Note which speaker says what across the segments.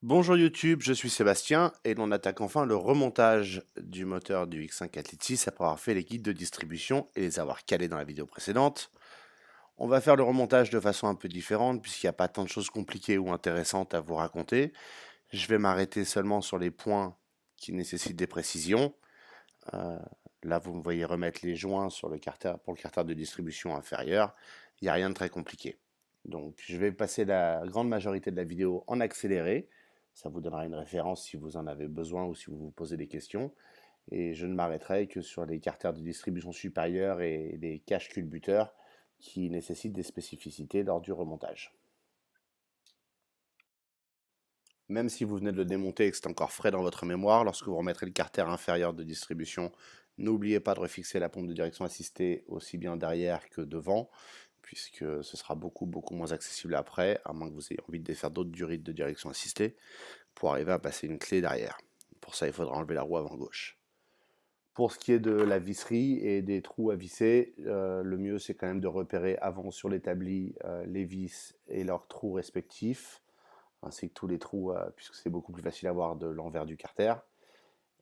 Speaker 1: Bonjour YouTube, je suis Sébastien et l'on attaque enfin le remontage du moteur du X5 Athlete 6 après avoir fait les guides de distribution et les avoir calés dans la vidéo précédente. On va faire le remontage de façon un peu différente puisqu'il n'y a pas tant de choses compliquées ou intéressantes à vous raconter. Je vais m'arrêter seulement sur les points qui nécessitent des précisions. Euh, Là, vous me voyez remettre les joints sur le carter, pour le carter de distribution inférieur. Il n'y a rien de très compliqué. Donc, je vais passer la grande majorité de la vidéo en accéléré. Ça vous donnera une référence si vous en avez besoin ou si vous vous posez des questions. Et je ne m'arrêterai que sur les carters de distribution supérieure et les caches culbuteurs qui nécessitent des spécificités lors du remontage. Même si vous venez de le démonter et que c'est encore frais dans votre mémoire, lorsque vous remettrez le carter inférieur de distribution, n'oubliez pas de refixer la pompe de direction assistée aussi bien derrière que devant, puisque ce sera beaucoup moins accessible après, à moins que vous ayez envie de faire d'autres durites de direction assistée, pour arriver à passer une clé derrière. Pour ça, il faudra enlever la roue avant gauche. Pour ce qui est de la visserie et des trous à visser, le mieux c'est quand même de repérer avant sur l'établi les vis et leurs trous respectifs, ainsi que tous les trous, puisque c'est beaucoup plus facile à voir de l'envers du carter.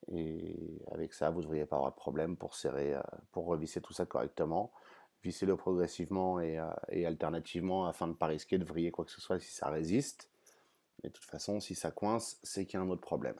Speaker 1: Et avec ça, vous ne devriez pas avoir de problème pour serrer, pour revisser tout ça correctement. Vissez-le progressivement et alternativement afin de ne pas risquer de vriller quoi que ce soit si ça résiste. Mais de toute façon, si ça coince, c'est qu'il y a un autre problème.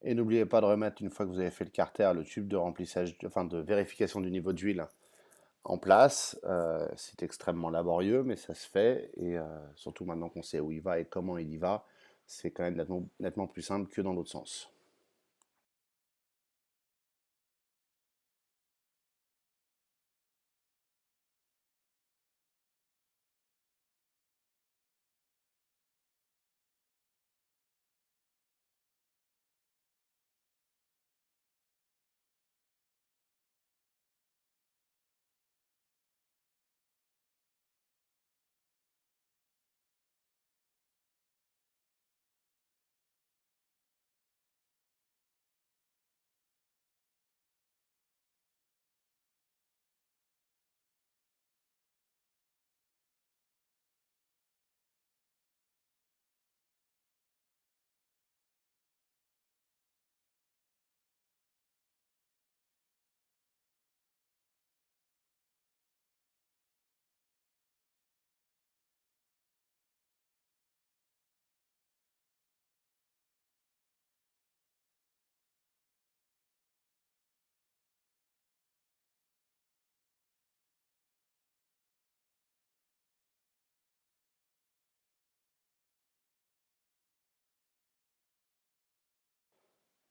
Speaker 1: Et n'oubliez pas de remettre, une fois que vous avez fait le carter, le tube de remplissage, enfin de vérification du niveau d'huile en place. C'est extrêmement laborieux, mais ça se fait. Et surtout maintenant qu'on sait où il va et comment il y va, c'est quand même nettement plus simple que dans l'autre sens.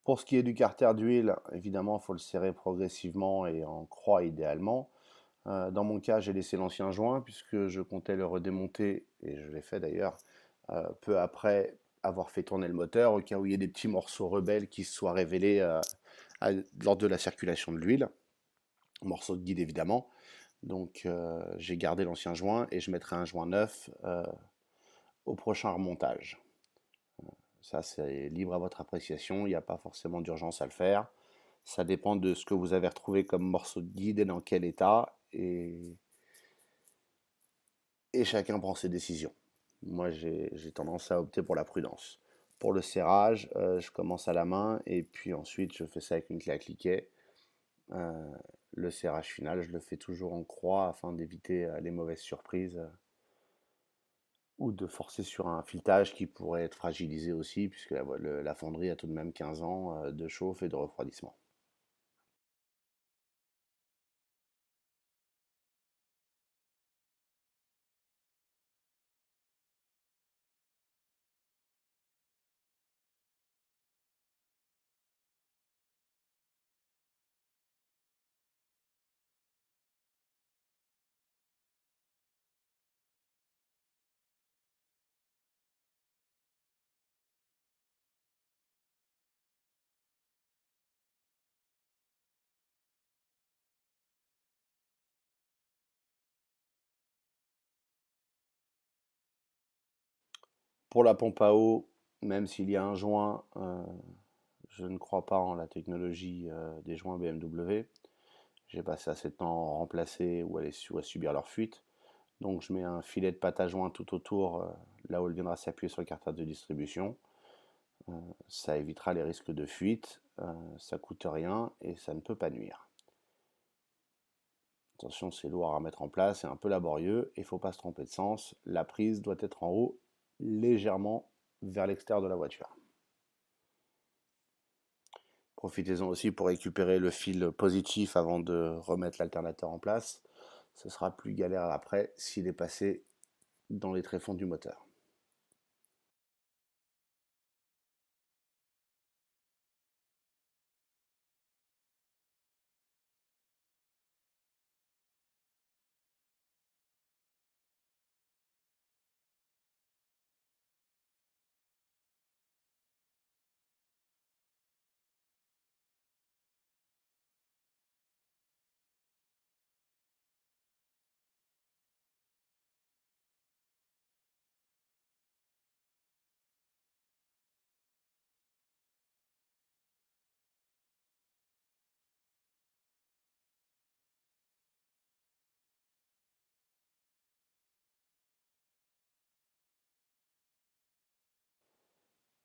Speaker 1: Pour ce qui est du carter d'huile, évidemment, il faut le serrer progressivement et en croix idéalement. Dans mon cas, j'ai laissé l'ancien joint puisque je comptais le redémonter, et je l'ai fait d'ailleurs, peu après avoir fait tourner le moteur, au cas où il y ait des petits morceaux rebelles qui se soient révélés lors de la circulation de l'huile, morceaux de guide évidemment. Donc j'ai gardé l'ancien joint et je mettrai un joint neuf au prochain remontage. Ça, c'est libre à votre appréciation, il n'y a pas forcément d'urgence à le faire. Ça dépend de ce que vous avez retrouvé comme morceau de guide et dans quel état, et chacun prend ses décisions. Moi, j'ai tendance à opter pour la prudence. Pour le serrage, je commence à la main et puis ensuite je fais ça avec une clé à cliquet. Euh, le serrage final, je le fais toujours en croix afin d'éviter les mauvaises surprises ou de forcer sur un filetage qui pourrait être fragilisé aussi, puisque la fonderie a tout de même 15 ans de chauffe et de refroidissement. Pour la pompe à eau, même s'il y a un joint, je ne crois pas en la technologie des joints BMW. J'ai passé assez de temps à en remplacer ou à subir leur fuite. Donc je mets un filet de pâte à joint tout autour, là où elle viendra s'appuyer sur le carter de distribution. Ça évitera les risques de fuite, ça coûte rien et ça ne peut pas nuire. Attention, c'est lourd à mettre en place, c'est un peu laborieux et il ne faut pas se tromper de sens. La prise doit être en haut, légèrement vers l'extérieur de la voiture. Profitez-en aussi pour récupérer le fil positif avant de remettre l'alternateur en place. Ce sera plus galère après s'il est passé dans les tréfonds du moteur.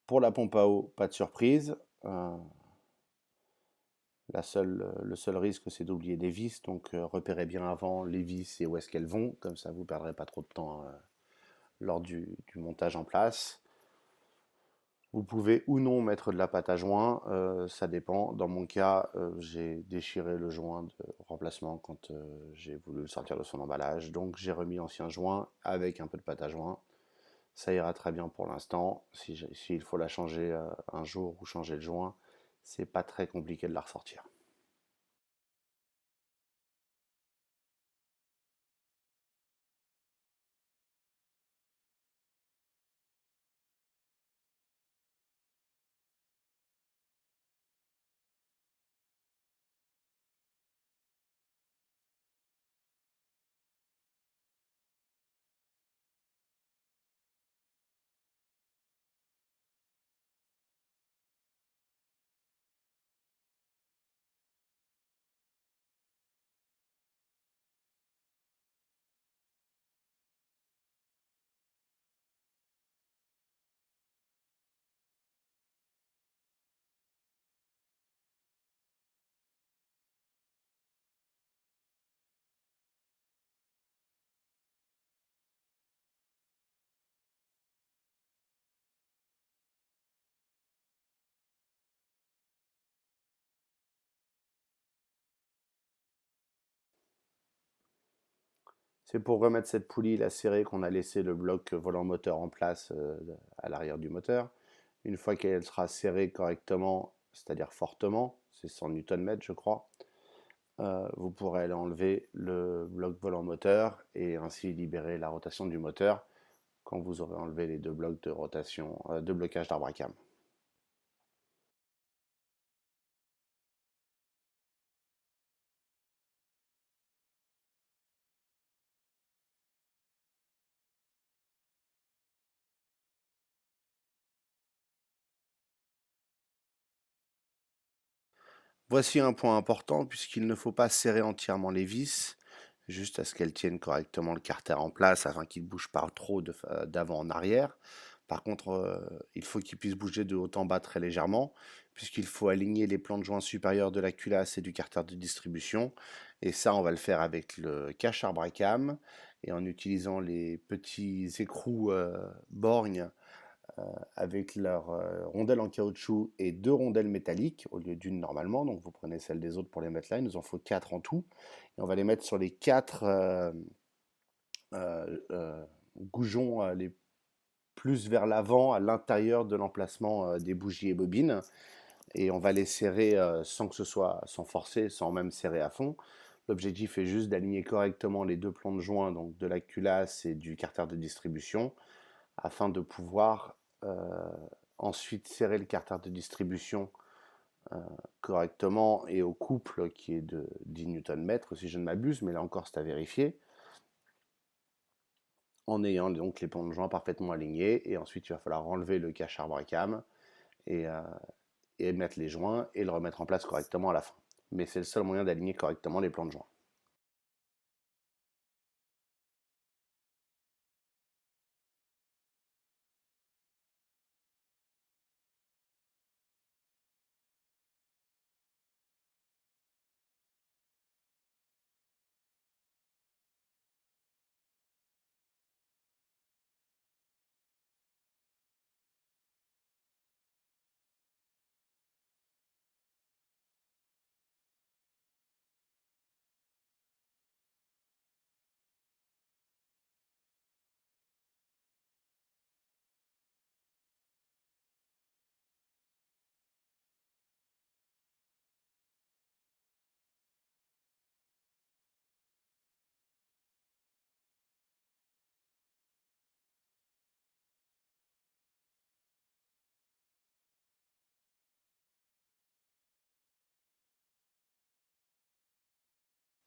Speaker 1: Pour la pompe à eau, pas de surprise. Euh, le seul risque, c'est d'oublier des vis. Donc, repérez bien avant les vis et où est-ce qu'elles vont. Comme ça, vous ne perdrez pas trop de temps lors du montage en place. Vous pouvez ou non mettre de la pâte à joint. Ça dépend. Dans mon cas, j'ai déchiré le joint de remplacement quand j'ai voulu le sortir de son emballage. Donc, j'ai remis l'ancien joint avec un peu de pâte à joint. Ça ira très bien pour l'instant. S'il faut la changer un jour ou changer le joint, c'est pas très compliqué de la ressortir. C'est pour remettre cette poulie lacérée qu'on a laissé le bloc volant moteur en place à l'arrière du moteur. Une fois qu'elle sera serrée correctement c'est-à-dire fortement, c'est 100 Nm je crois, vous pourrez aller enlever le bloc volant moteur et ainsi libérer la rotation du moteur quand vous aurez enlevé les deux blocs de rotation, de blocage d'arbre à cam. Voici un point important puisqu'il ne faut pas serrer entièrement les vis, juste à ce qu'elles tiennent correctement le carter en place afin qu'il ne bouge pas trop d'avant en arrière. Par contre, il faut qu'il puisse bouger de haut en bas très légèrement, puisqu'il faut aligner les plans de joint supérieurs de la culasse et du carter de distribution. Et ça, on va le faire avec le cache arbre à cam et en utilisant les petits écrous borgnes avec leur rondelle en caoutchouc et deux rondelles métalliques au lieu d'une normalement. Donc vous prenez celle des autres pour les mettre là, il nous en faut quatre en tout. Et on va les mettre sur les quatre goujons les plus vers l'avant à l'intérieur de l'emplacement des bougies et bobines. Et on va les serrer sans que ce soit, sans forcer, sans même serrer à fond. L'objectif est juste d'aligner correctement les deux plans de joint, donc de la culasse et du carter de distribution, afin de pouvoir ensuite serrer le carter de distribution correctement et au couple qui est de 10 Nm si je ne m'abuse, mais là encore c'est à vérifier, en ayant donc les plans de joint parfaitement alignés. Et ensuite il va falloir enlever le cache arbre à cam et, mettre les joints et le remettre en place correctement à la fin. Mais c'est le seul moyen d'aligner correctement les plans de joint.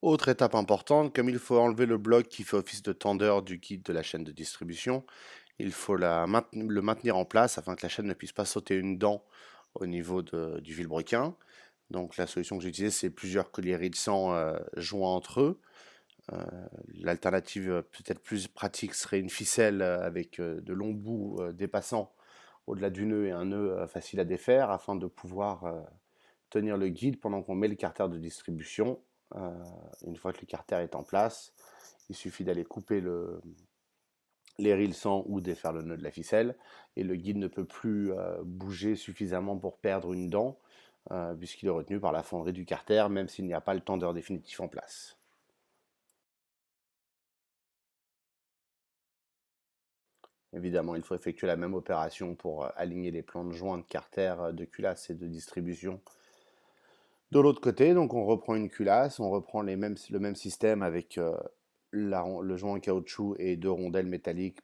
Speaker 1: Autre étape importante, comme il faut enlever le bloc qui fait office de tendeur du guide de la chaîne de distribution, il faut le maintenir en place afin que la chaîne ne puisse pas sauter une dent au niveau du vilebrequin. Donc la solution que j'ai utilisée, c'est plusieurs colliers Rilsan joints entre eux. Euh, L'alternative peut-être plus pratique serait une ficelle avec de longs bouts dépassant au-delà du nœud et un nœud facile à défaire afin de pouvoir tenir le guide pendant qu'on met le carter de distribution. Euh, une fois que le carter est en place, il suffit d'aller couper les rilsans ou défaire le nœud de la ficelle et le guide ne peut plus bouger suffisamment pour perdre une dent puisqu'il est retenu par la fonderie du carter même s'il n'y a pas le tendeur définitif en place. Évidemment, il faut effectuer la même opération pour aligner les plans de joint de carter, de culasse et de distribution de l'autre côté. Donc on reprend une culasse, on reprend le même système avec le joint en caoutchouc et deux rondelles métalliques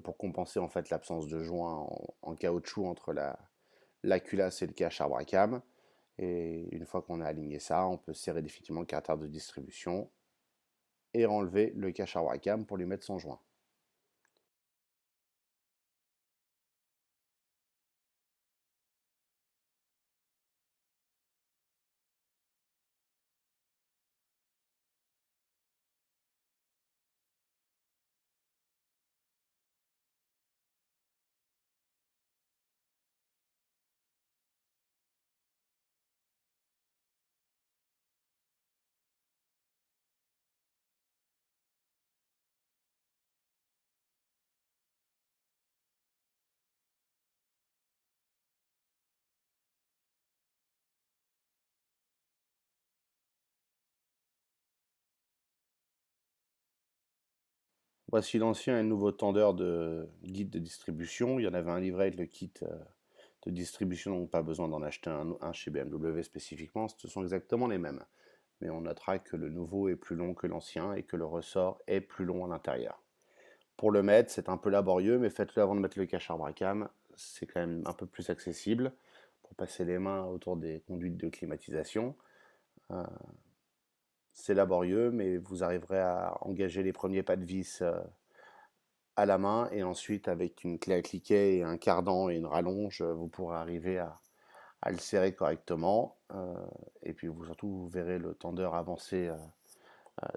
Speaker 1: pour compenser en fait l'absence de joint en caoutchouc entre la culasse et le cache arbre à cam. Et une fois qu'on a aligné ça, on peut serrer définitivement le carter de distribution et enlever le cache arbre à cam pour lui mettre son joint. Voici l'ancien et le nouveau tendeur de guide de distribution. Il y en avait un livret avec le kit de distribution, donc pas besoin d'en acheter un chez BMW spécifiquement, ce sont exactement les mêmes. Mais on notera que le nouveau est plus long que l'ancien et que le ressort est plus long à l'intérieur. Pour le mettre, c'est un peu laborieux, mais faites-le avant de mettre le cache Bracam, c'est quand même un peu plus accessible pour passer les mains autour des conduites de climatisation. Euh, c'est laborieux, mais vous arriverez à engager les premiers pas de vis à la main et ensuite avec une clé à cliquet et un cardan et une rallonge, vous pourrez arriver à le serrer correctement. Et puis vous, surtout, vous verrez le tendeur avancer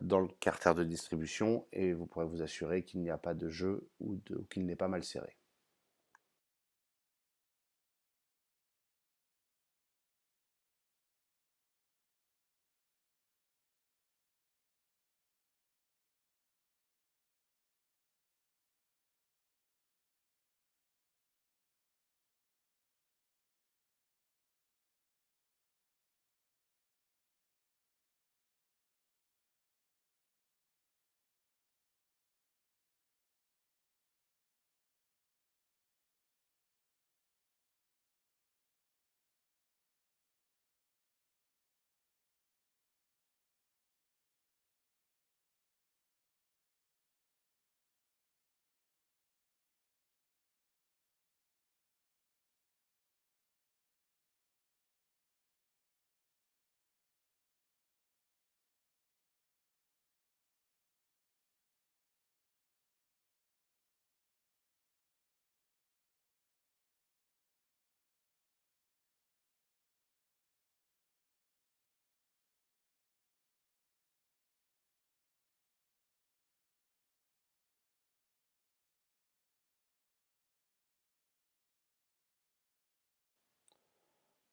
Speaker 1: dans le carter de distribution et vous pourrez vous assurer qu'il n'y a pas de jeu ou qu'il n'est pas mal serré.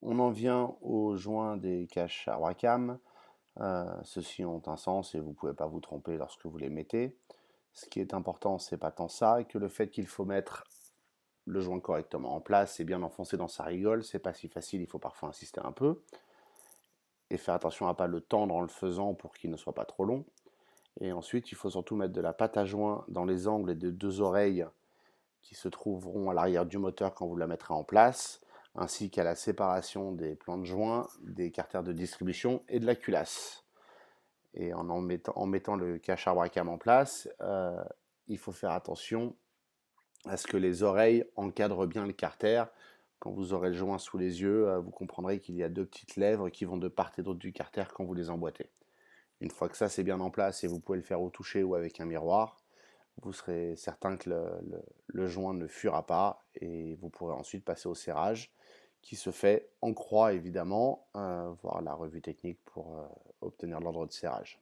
Speaker 1: On en vient aux joints des caches à Wacom. Ceux-ci ont un sens et vous ne pouvez pas vous tromper lorsque vous les mettez. Ce qui est important, c'est pas tant ça que le fait qu'il faut mettre le joint correctement en place et bien enfoncé dans sa rigole. C'est pas si facile, il faut parfois insister un peu et faire attention à ne pas le tendre en le faisant pour qu'il ne soit pas trop long. Et ensuite, il faut surtout mettre de la pâte à joint dans les angles des deux oreilles qui se trouveront à l'arrière du moteur quand vous la mettrez en place, ainsi qu'à la séparation des plans de joint, des carters de distribution et de la culasse. Et en mettant le cache Bracam en place, il faut faire attention à ce que les oreilles encadrent bien le carter. Quand vous aurez le joint sous les yeux, vous comprendrez qu'il y a deux petites lèvres qui vont de part et d'autre du carter quand vous les emboîtez. Une fois que ça c'est bien en place et vous pouvez le faire au toucher ou avec un miroir, vous serez certain que le joint ne fuira pas et vous pourrez ensuite passer au serrage qui se fait en croix évidemment, voir la revue technique pour obtenir l'ordre de serrage.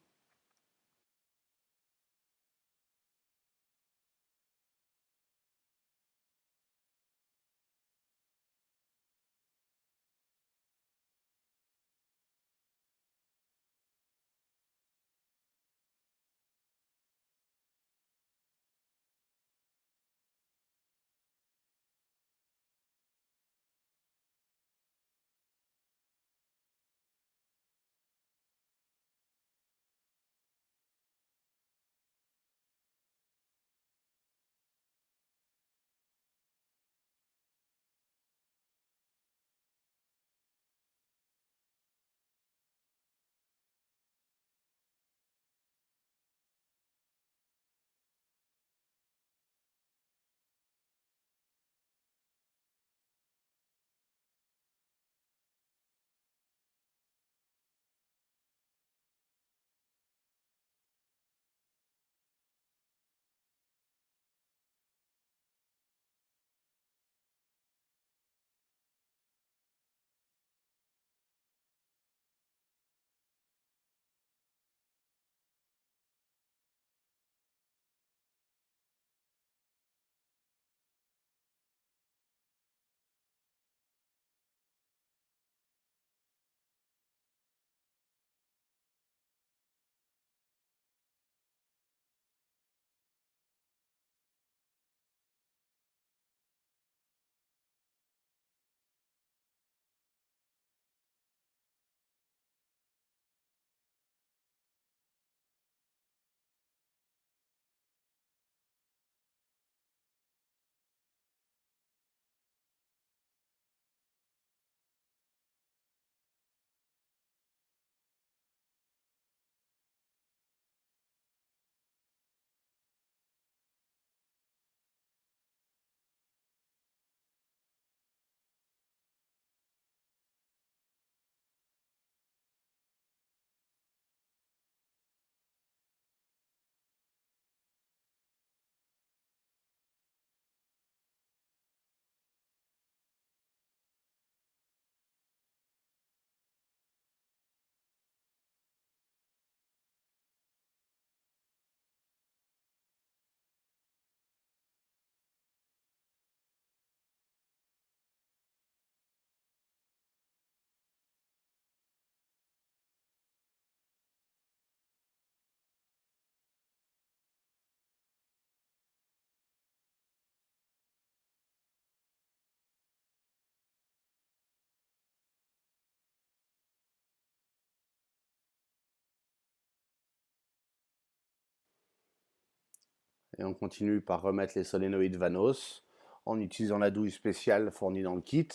Speaker 1: Et on continue par remettre les solénoïdes Vanos en utilisant la douille spéciale fournie dans le kit.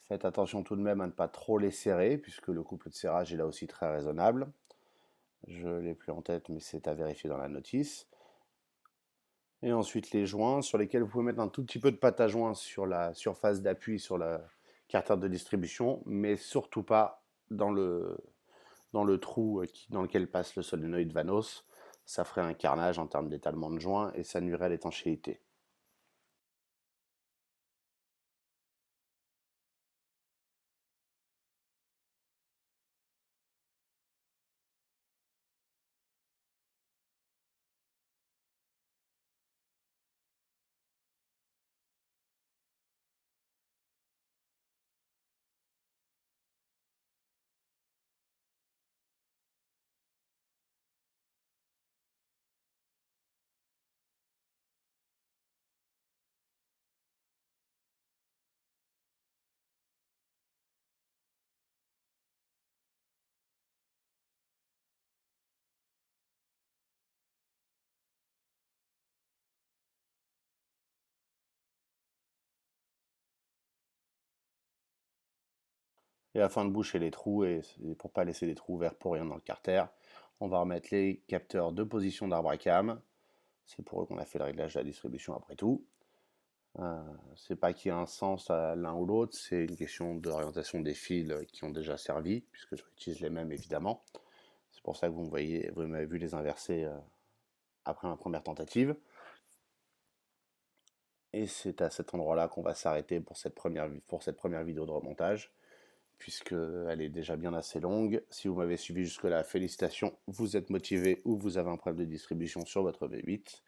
Speaker 1: Faites attention tout de même à ne pas trop les serrer, puisque le couple de serrage est là aussi très raisonnable. Je ne l'ai plus en tête, mais c'est à vérifier dans la notice. Et ensuite les joints, sur lesquels vous pouvez mettre un tout petit peu de pâte à joint sur la surface d'appui sur la carter de distribution, mais surtout pas dans le trou dans lequel passe le solénoïde Vanos. Ça ferait un carnage en termes d'étalement de joints et ça nuirait à l'étanchéité. Et afin de boucher les trous et pour pas laisser des trous ouverts pour rien dans le carter, on va remettre les capteurs de position d'arbre à cam. C'est pour eux qu'on a fait le réglage de la distribution après tout. C'est pas qu'il y a un sens à l'un ou l'autre, c'est une question d'orientation des fils qui ont déjà servi, puisque je réutilise les mêmes évidemment. C'est pour ça que vous m'avez vu les inverser après ma première tentative. Et c'est à cet endroit-là qu'on va s'arrêter pour cette première vidéo de remontage, puisqu'elle est déjà bien assez longue. Si vous m'avez suivi jusque-là, félicitations, vous êtes motivé ou vous avez un problème de distribution sur votre V8.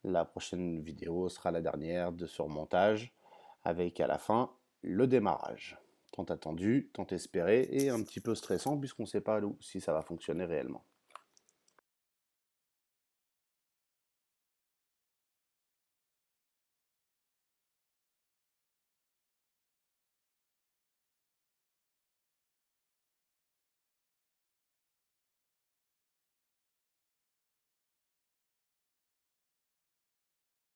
Speaker 1: La prochaine vidéo sera la dernière de ce remontage, avec à la fin le démarrage. Tant attendu, tant espéré et un petit peu stressant puisqu'on ne sait pas si ça va fonctionner réellement.